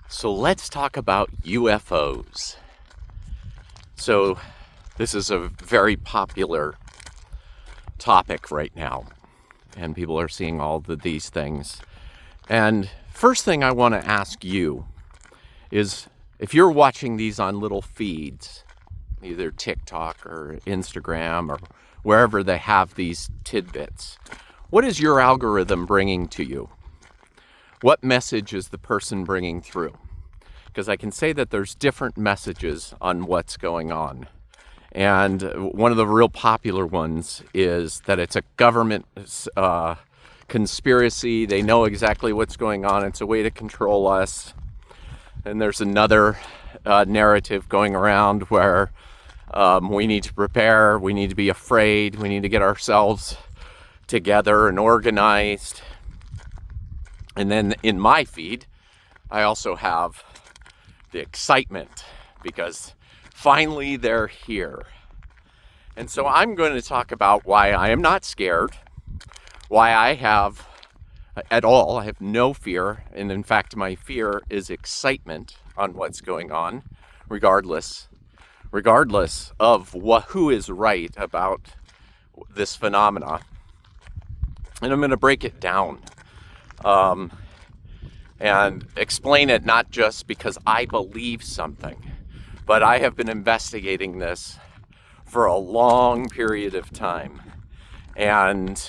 So let's talk about UFOs. So this is a very popular topic right now, and people are seeing all of these things. And first thing I want to ask you is, if you're watching these on little feeds, either TikTok or Instagram or wherever they have these tidbits, what is your algorithm bringing to you? What message is the person bringing through? Because I can say that there's different messages on what's going on. And one of the real popular ones is that it's a government conspiracy. They know exactly what's going on. It's a way to control us. And there's another narrative going around where we need to prepare, we need to be afraid, we need to get ourselves together and organized. And then in my feed, I also have the excitement because finally they're here. And so I'm going to talk about why I am not scared, why I have I have no fear. And in fact, my fear is excitement on what's going on, regardless of who is right about this phenomena. And I'm going to break it down and explain it not just because I believe something, but I have been investigating this for a long period of time. And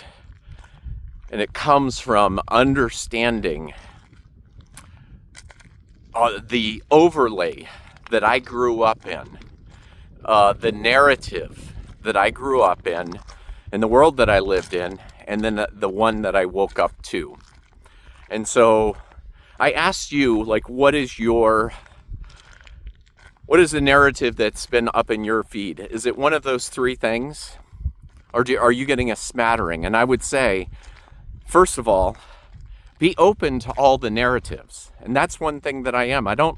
it comes from understanding the overlay that I grew up in, the narrative that I grew up in the world that I lived in, and then the one that I woke up to. And so I asked you, like, what is the narrative that's been up in your feed? Is it one of those three things? Or are you getting a smattering? And I would say, first of all, be open to all the narratives. And that's one thing that I am. I don't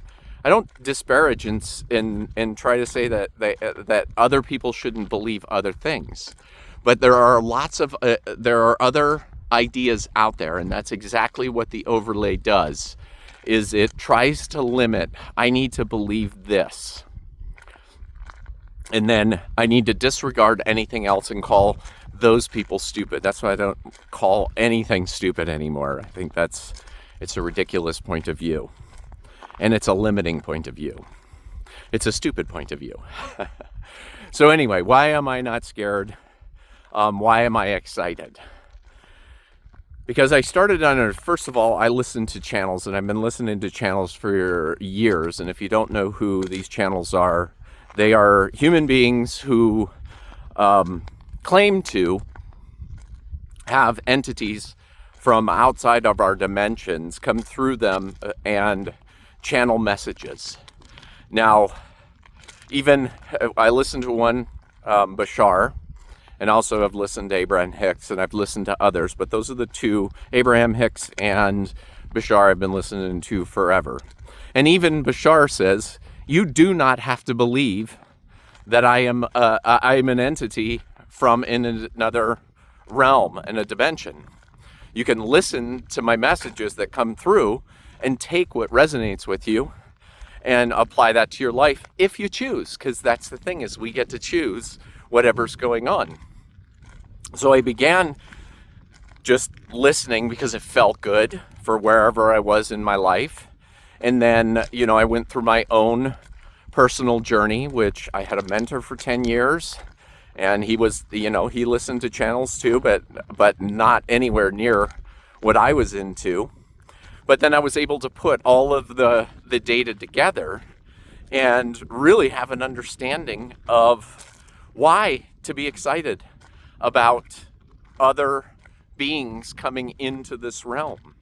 disparage and try to say that other people shouldn't believe other things. But there are there are other ideas out there, and that's exactly what the overlay does, is it tries to limit, I need to believe this. And then I need to disregard anything else and call those people stupid. That's why I don't call anything stupid anymore. I think it's a ridiculous point of view. And it's a limiting point of view. It's a stupid point of view. So anyway, why am I not scared? Why am I excited? Because I started on it, first of all, I listened to channels, and I've been listening to channels for years. And if you don't know who these channels are, they are human beings who claim to have entities from outside of our dimensions come through them and channel messages. Now, even I listened to one, Bashar, and also I've listened to Abraham Hicks, and I've listened to others, but those are the two, Abraham Hicks and Bashar, I've been listening to forever. And even Bashar says, you do not have to believe that I am an entity from in another realm and a dimension. You can listen to my messages that come through and take what resonates with you and apply that to your life if you choose, because that's the thing, is we get to choose whatever's going on. So I began just listening because it felt good for wherever I was in my life. And then, I went through my own personal journey, which I had a mentor for 10 years. And he was, he listened to channels too, but not anywhere near what I was into. But then I was able to put all of the data together and really have an understanding of why to be excited about other beings coming into this realm.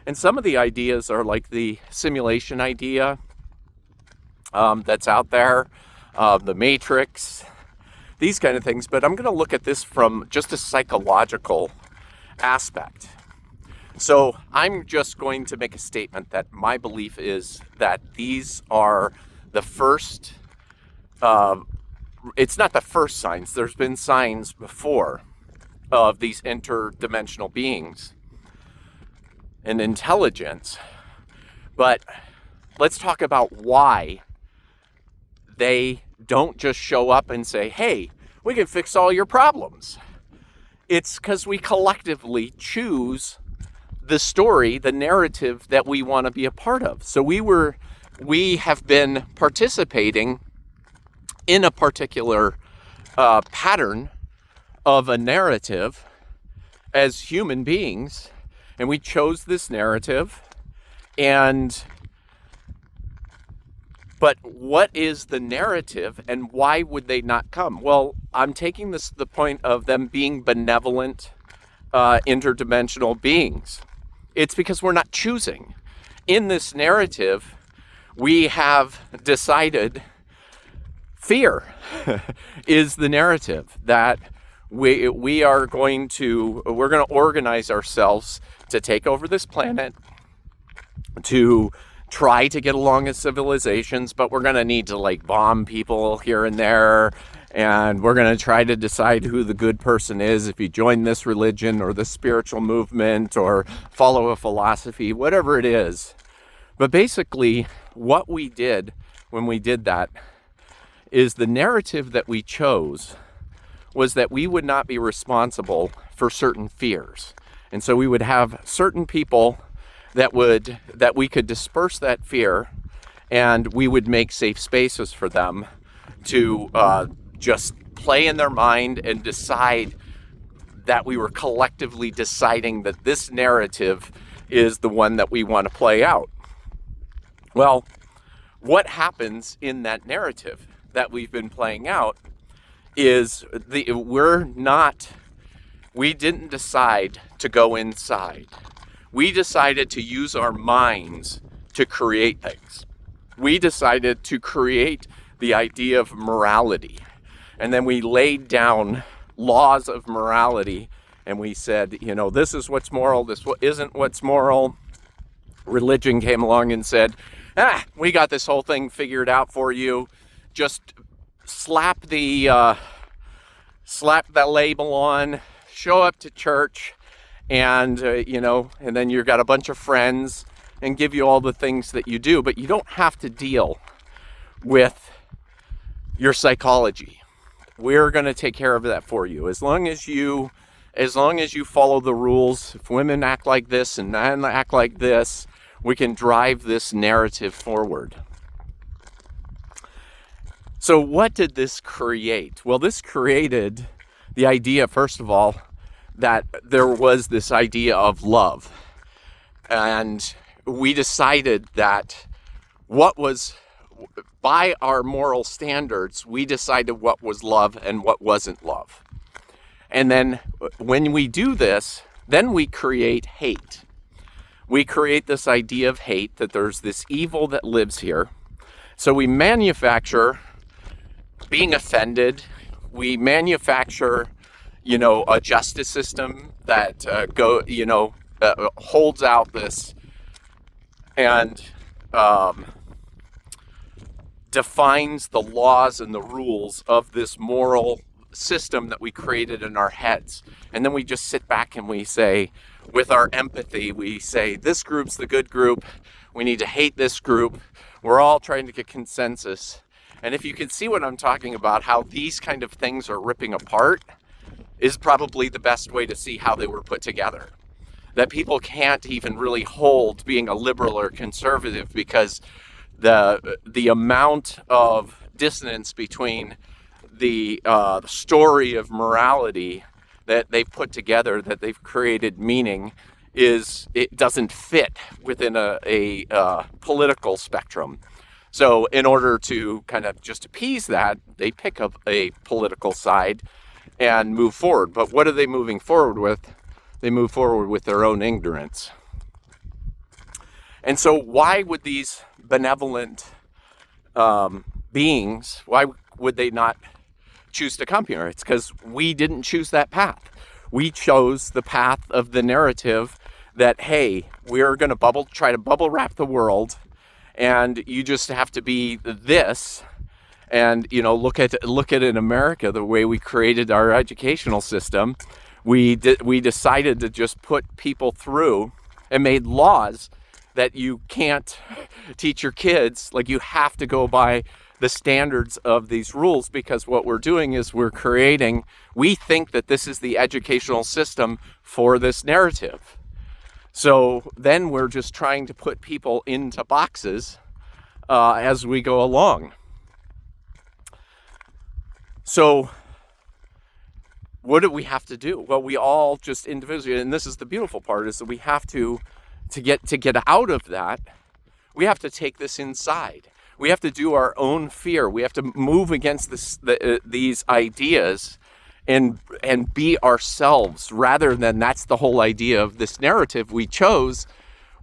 And some of the ideas are like the simulation idea that's out there, the Matrix, these kind of things. But I'm going to look at this from just a psychological aspect. So I'm just going to make a statement that my belief is that these are the first, it's not the first signs. There's been signs before of these interdimensional beings and intelligence. But let's talk about why they don't just show up and say, hey, we can fix all your problems. It's because we collectively choose the story, the narrative that we want to be a part of. So we have been participating in a particular pattern of a narrative as human beings, and we chose this narrative. But what is the narrative, and why would they not come? Well, I'm taking this to the point of them being benevolent, interdimensional beings. It's because we're not choosing. In this narrative, we have decided fear is the narrative, that we're going to organize ourselves to take over this planet, to try to get along as civilizations, but we're going to need to like bomb people here and there, and we're going to try to decide who the good person is if you join this religion or this spiritual movement or follow a philosophy, whatever it is. But basically, what we did when we did that is the narrative that we chose was that we would not be responsible for certain fears. And so we would have certain people that we could disperse that fear, and we would make safe spaces for them to just play in their mind and decide that we were collectively deciding that this narrative is the one that we want to play out. Well, what happens in that narrative that we've been playing out is we didn't decide to go inside. We decided to use our minds to create things. We decided to create the idea of morality. And then we laid down laws of morality, and we said, this is what's moral, this isn't what's moral. Religion came along and said, we got this whole thing figured out for you. Just slap that label on, show up to church, and and then you've got a bunch of friends, and give you all the things that you do, but you don't have to deal with your psychology. We're going to take care of that for you. As long as you follow the rules, if women act like this and men act like this, we can drive this narrative forward. So what did this create? Well, this created the idea, first of all, that there was this idea of love. And we decided that by our moral standards, we decided what was love and what wasn't love. And then when we do this, then we create hate. We create this idea of hate, that there's this evil that lives here. So we manufacture being offended. We manufacture a justice system that holds out this and defines the laws and the rules of this moral system that we created in our heads. And then we just sit back and we say, with our empathy, we say, this group's the good group. We need to hate this group. We're all trying to get consensus. And if you can see what I'm talking about, how these kind of things are ripping apart, is probably the best way to see how they were put together. That people can't even really hold being a liberal or conservative because the amount of dissonance between the story of morality that they've put together, that they've created meaning, it doesn't fit within a political spectrum. So in order to kind of just appease that, they pick up a political side and move forward. But what are they moving forward with? They move forward with their own ignorance. And so why would these benevolent beings, why would they not choose to come here? It's because we didn't choose that path. We chose the path of the narrative that, hey, we're going to try to bubble wrap the world, and you just have to be this. And look at in America, the way we created our educational system. We decided to just put people through and made laws that you can't teach your kids. Like, you have to go by the standards of these rules, because what we're doing is we think that this is the educational system for this narrative. So then we're just trying to put people into boxes as we go along. So what do we have to do? Well, we all just individually, and this is the beautiful part, is that we have to get out of that, we have to take this inside. We have to do our own fear. We have to move against these ideas and be ourselves, rather than, that's the whole idea of this narrative we chose,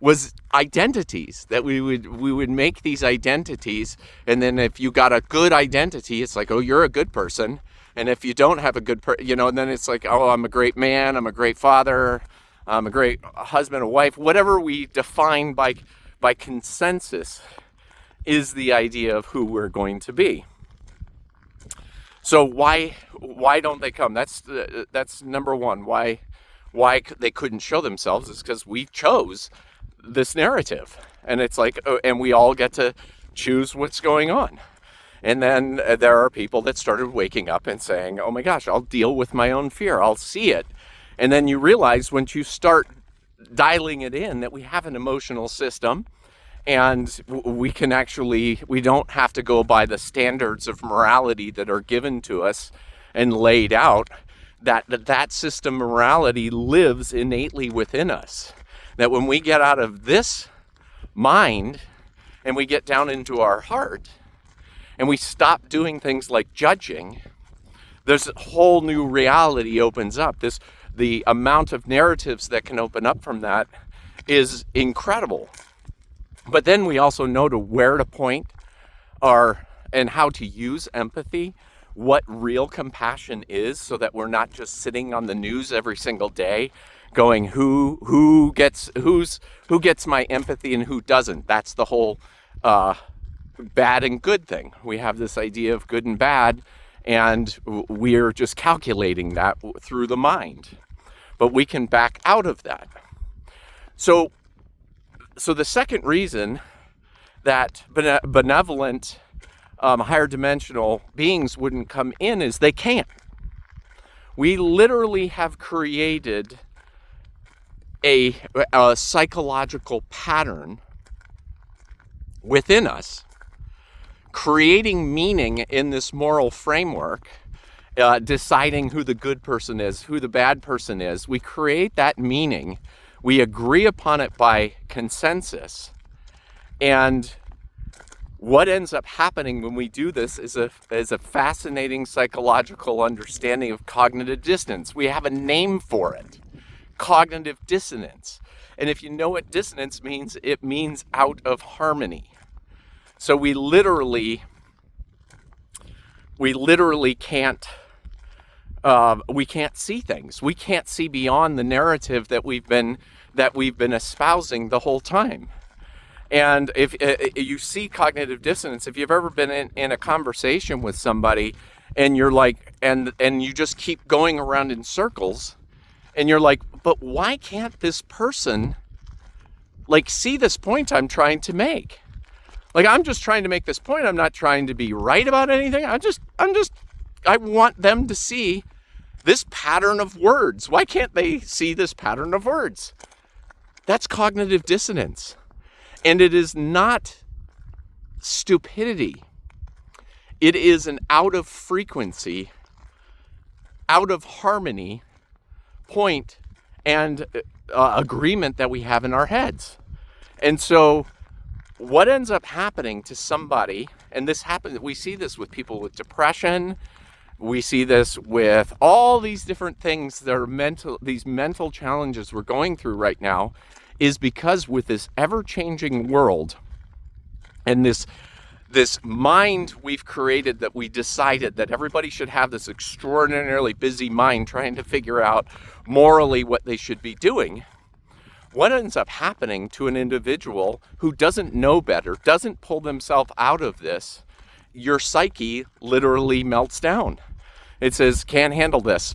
was identities, that we would make these identities, and then if you got a good identity, it's like, oh, you're a good person. And if you don't have a good then it's like, oh, I'm a great man, I'm a great father, I'm a great husband, a wife. Whatever we define by consensus is the idea of who we're going to be. So why don't they come? That's number one. Why they couldn't show themselves is because we chose this narrative, and it's like, and we all get to choose what's going on. And then there are people that started waking up and saying, oh my gosh, I'll deal with my own fear, I'll see it. And then you realize, once you start dialing it in, that we have an emotional system, and we don't have to go by the standards of morality that are given to us and laid out. That system morality lives innately within us. That when we get out of this mind and we get down into our heart, and we stop doing things like judging, there's a whole new reality opens up. The amount of narratives that can open up from that is incredible. But then we also know where to point and how to use empathy, what real compassion is, so that we're not just sitting on the news every single day going, who gets my empathy and who doesn't. That's the whole bad and good thing. We have this idea of good and bad, and we're just calculating that through the mind. But we can back out of that. So the second reason that benevolent, higher dimensional beings wouldn't come in is they can't. We literally have created a psychological pattern within us, creating meaning in this moral framework, deciding who the good person is, who the bad person is. We create that meaning. We agree upon it by consensus. And what ends up happening when we do this is a fascinating psychological understanding of cognitive dissonance. We have a name for it: cognitive dissonance. And if you know what dissonance means, it means out of harmony. So we literally can't see things. We can't see beyond the narrative that we've been espousing the whole time. And if you see cognitive dissonance, if you've ever been in a conversation with somebody and you're like, and you just keep going around in circles, and you're like, but why can't this person see this point I'm trying to make? I'm just trying to make this point. I'm not trying to be right about anything. I want them to see this pattern of words. Why can't they see this pattern of words? That's cognitive dissonance. And it is not stupidity. It is an out of frequency, out of harmony point and agreement that we have in our heads. And so what ends up happening to somebody, and we see this with people with depression, we see this with all these different things that are these mental challenges we're going through right now, is because with this ever-changing world and this mind we've created, that we decided that everybody should have this extraordinarily busy mind trying to figure out morally what they should be doing. What ends up happening to an individual who doesn't know better, doesn't pull themselves out of this, your psyche literally melts down. It says, can't handle this.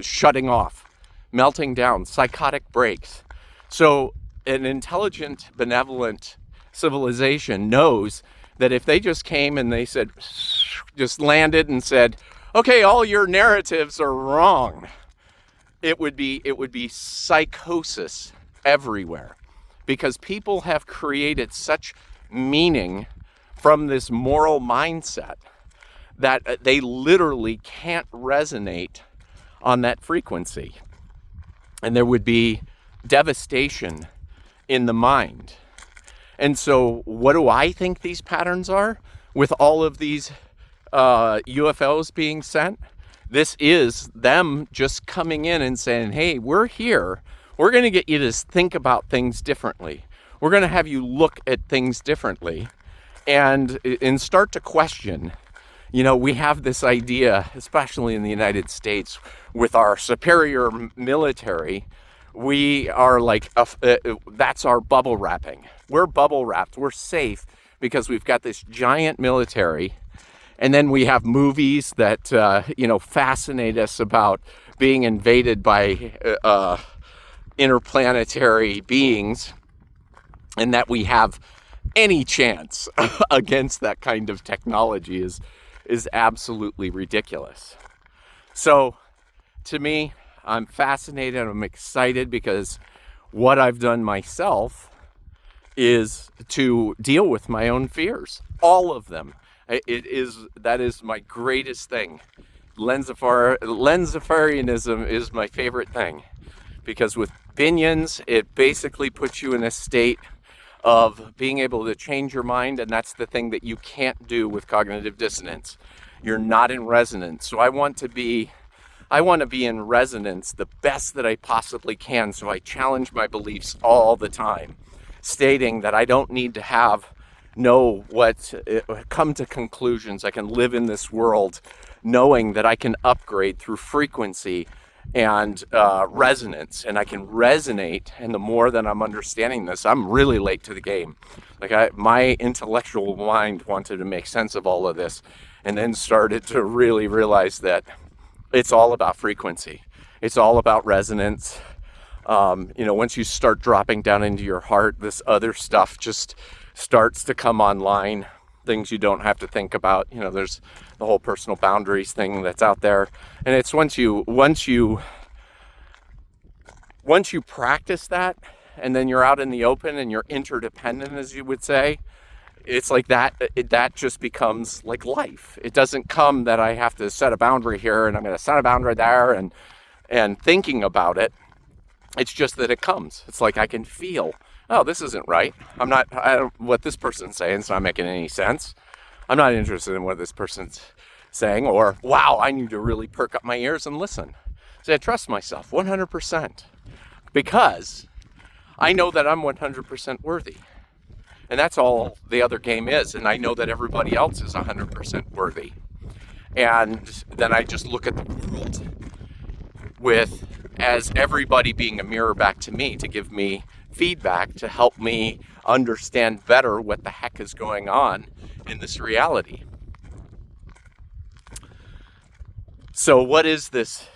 Shutting off, melting down, psychotic breaks. So an intelligent, benevolent civilization knows that if they just came and they said, just landed and said, okay, all your narratives are wrong, it would be psychosis everywhere, because people have created such meaning from this moral mindset that they literally can't resonate on that frequency. And there would be devastation in the mind. And so what do I think these patterns are with all of these UFOs being sent? This is them just coming in and saying, hey, we're here. We're going to get you to think about things differently. We're going to have you look at things differently and start to question. You know, we have this idea, especially in the United States, with our superior military. We are like, that's our bubble wrapping. We're bubble wrapped. We're safe because we've got this giant military. And then we have movies that, fascinate us about being invaded by interplanetary beings, and that we have any chance against that kind of technology is absolutely ridiculous. So to me, I'm fascinated, I'm excited, because what I've done myself is to deal with my own fears, all of them. That is my greatest thing. Lensifarianism is my favorite thing, because with Binions, it basically puts you in a state of being able to change your mind, and that's the thing that you can't do with cognitive dissonance. You're not in resonance. So I want to be in resonance the best that I possibly can. So I challenge my beliefs all the time, stating that I don't need to come to conclusions. I can live in this world knowing that I can upgrade through frequency and resonance, and I can resonate. And the more that I'm understanding this, I'm really late to the game. My intellectual mind wanted to make sense of all of this, and then started to really realize that it's all about frequency. It's all about resonance. Once you start dropping down into your heart, this other stuff just starts to come online. Things you don't have to think about. There's the whole personal boundaries thing that's out there, and it's once you practice that, and then you're out in the open and you're interdependent, as you would say. It's like that just becomes like life. It doesn't come that I have to set a boundary here and I'm going to set a boundary there and thinking about it. It's just that it comes. It's like I can feel, oh, this isn't right. What this person's saying is not making any sense. I'm not interested in what this person's saying, or, wow, I need to really perk up my ears and listen. So I trust myself 100%, because I know that I'm 100% worthy. And that's all the other game is. And I know that everybody else is 100% worthy. And then I just look at the world as everybody being a mirror back to me, to give me feedback, to help me understand better what the heck is going on in this reality. So what is this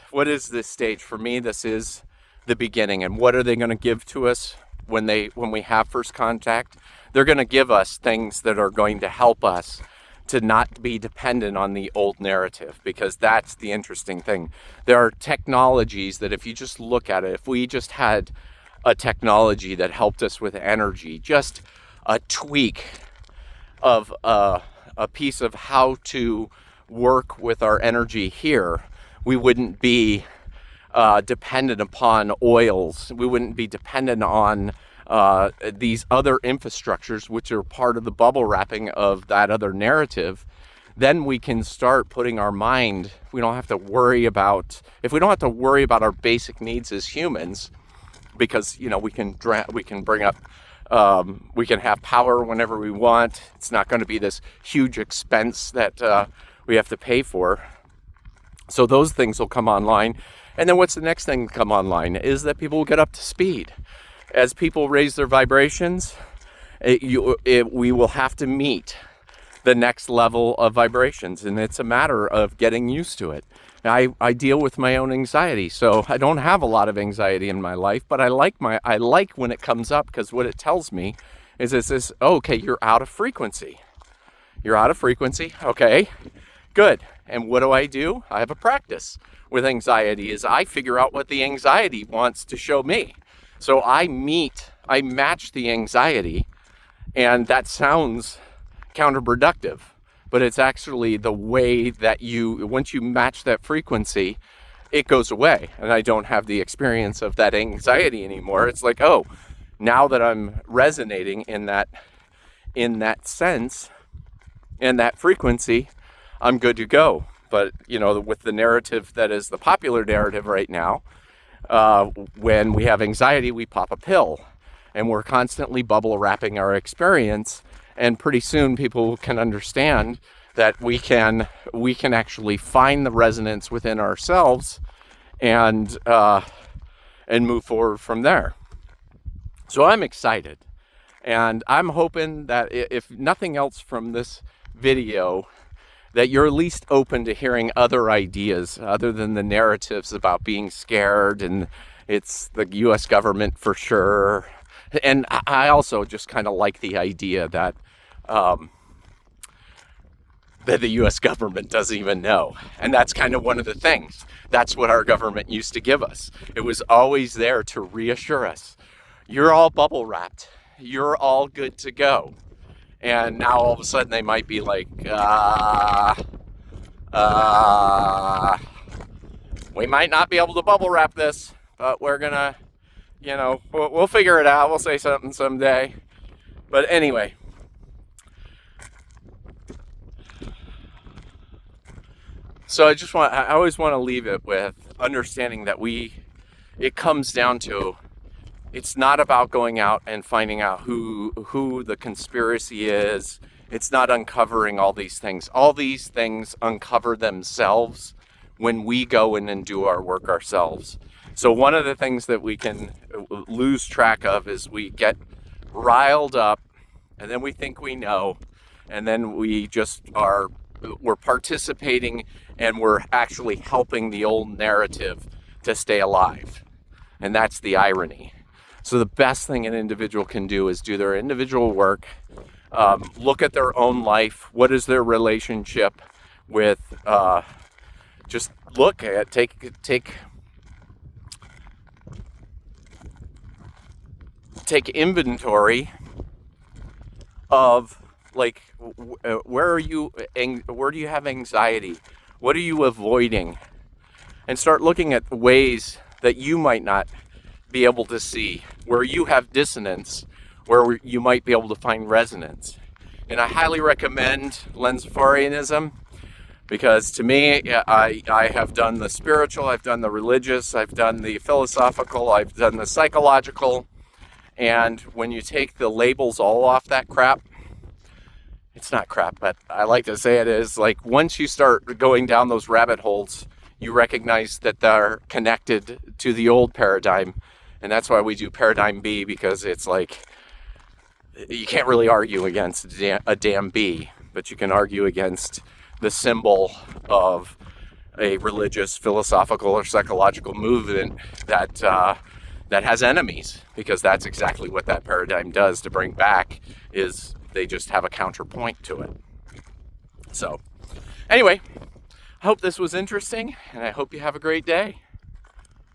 stage? For me, this is the beginning. And what are they going to give to us when we have first contact? They're going to give us things that are going to help us to not be dependent on the old narrative, because that's the interesting thing. There are technologies that, if you just look at it, if we just had a technology that helped us with energy, just a tweak of a piece of how to work with our energy here, we wouldn't be dependent upon oils. We wouldn't be dependent on these other infrastructures, which are part of the bubble wrapping of that other narrative. Then we can start putting our mind, if we don't have to worry about our basic needs as humans, because we can bring up, we can have power whenever we want. It's not going to be this huge expense that we have to pay for. So those things will come online. And then what's the next thing to come online is that people will get up to speed. As people raise their vibrations, we will have to meet the next level of vibrations, and it's a matter of getting used to it. I deal with my own anxiety, so I don't have a lot of anxiety in my life, but I like when it comes up, because what it tells me is this, oh, okay, you're out of frequency. You're out of frequency. Okay, good. And what do? I have a practice with anxiety is I figure out what the anxiety wants to show me. So I match the anxiety, and that sounds counterproductive, but it's actually the way that once you match that frequency, it goes away, and I don't have the experience of that anxiety anymore. It's like, oh, now that I'm resonating in that sense, and that frequency, I'm good to go. But, with the narrative that is the popular narrative right now, when we have anxiety, we pop a pill, and we're constantly bubble wrapping our experience. And pretty soon people can understand that we can actually find the resonance within ourselves and move forward from there. So I'm excited, and I'm hoping that if nothing else from this video, that you're at least open to hearing other ideas other than the narratives about being scared and it's the US government for sure. And I also just kind of like the idea that the US government doesn't even know. And that's kind of one of the things. That's what our government used to give us. It was always there to reassure us. You're all bubble wrapped. You're all good to go. And now all of a sudden they might be like, we might not be able to bubble wrap this, but we're gonna, we'll figure it out. We'll say something someday. But anyway, so I always want to leave it with understanding that it comes down to, it's not about going out and finding out who the conspiracy is. It's not uncovering all these things. All these things uncover themselves when we go in and do our work ourselves. So one of the things that we can lose track of is we get riled up, and then we think we know, and then we're participating, and we're actually helping the old narrative to stay alive. And that's the irony. So the best thing an individual can do is do their individual work, look at their own life. What is their relationship with, just look at, take inventory of, like, where do you have anxiety? What are you avoiding? And start looking at ways that you might not be able to see, where you have dissonance, where you might be able to find resonance. And I highly recommend Lensforianism, because to me, I have done the spiritual, I've done the religious, I've done the philosophical, I've done the psychological, and when you take the labels all off that crap, it's not crap, but I like to say it is, like, once you start going down those rabbit holes, you recognize that they're connected to the old paradigm. And that's why we do paradigm B, because it's like, you can't really argue against a damn bee, but you can argue against the symbol of a religious, philosophical, or psychological movement that has enemies, because that's exactly what that paradigm does to bring back, is they just have a counterpoint to it. So anyway, I hope this was interesting, and I hope you have a great day.